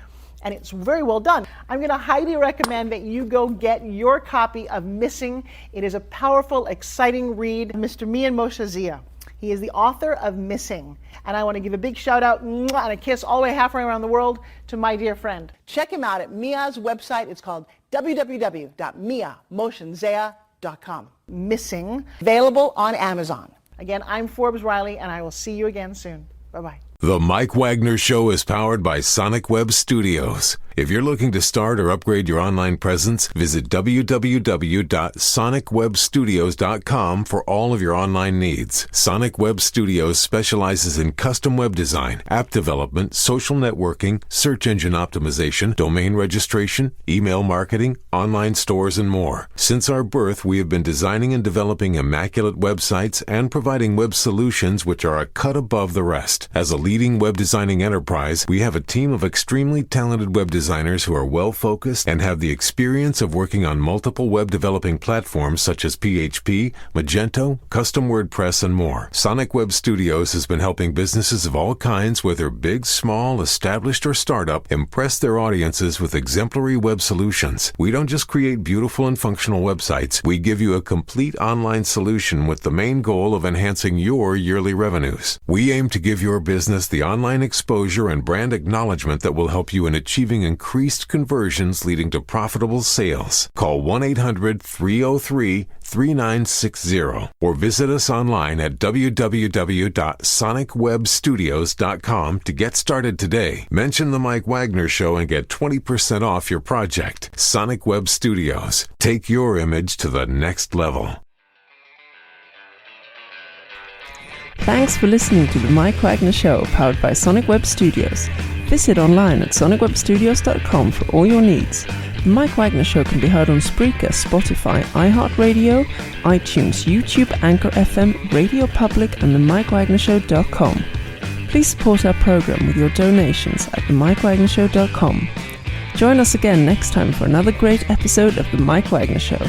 and it's very well done. I'm going to highly recommend that you go get your copy of Missing. It is a powerful, exciting read. Mr. Mian Moshe Zia. He is the author of Missing. And I want to give a big shout out and a kiss all the way halfway around the world to my dear friend. Check him out at Mia's website. It's called www.miamoshenzea.com. Missing, available on Amazon. Again, I'm Forbes Riley, and I will see you again soon. Bye-bye. The Mike Wagner Show is powered by Sonic Web Studios. If you're looking to start or upgrade your online presence, visit www.sonicwebstudios.com for all of your online needs. Sonic Web Studios specializes in custom web design, app development, social networking, search engine optimization, domain registration, email marketing, online stores, and more. Since our birth, we have been designing and developing immaculate websites and providing web solutions which are a cut above the rest. As a leading web designing enterprise, we have a team of extremely talented web designers who are well-focused and have the experience of working on multiple web developing platforms such as PHP, Magento, custom WordPress, and more. Sonic Web Studios has been helping businesses of all kinds, whether big, small, established, or startup, impress their audiences with exemplary web solutions. We don't just create beautiful and functional websites. We give you a complete online solution with the main goal of enhancing your yearly revenues. We aim to give your business business the online exposure and brand acknowledgement that will help you in achieving increased conversions leading to profitable sales. Call 1-800-303-3960 or visit us online at www.sonicwebstudios.com to get started today. Mention the Mike Wagner Show and get 20% off your project. Sonic Web Studios. Take your image to the next level. Thanks for listening to the Mike Wagner Show, powered by Sonic Web Studios. Visit online at sonicwebstudios.com for all your needs. The Mike Wagner Show can be heard on Spreaker, Spotify, iHeartRadio, iTunes, YouTube, Anchor FM, Radio Public, and themikewagnershow.com. Please support our program with your donations at themikewagnershow.com. Join us again next time for another great episode of The Mike Wagner Show.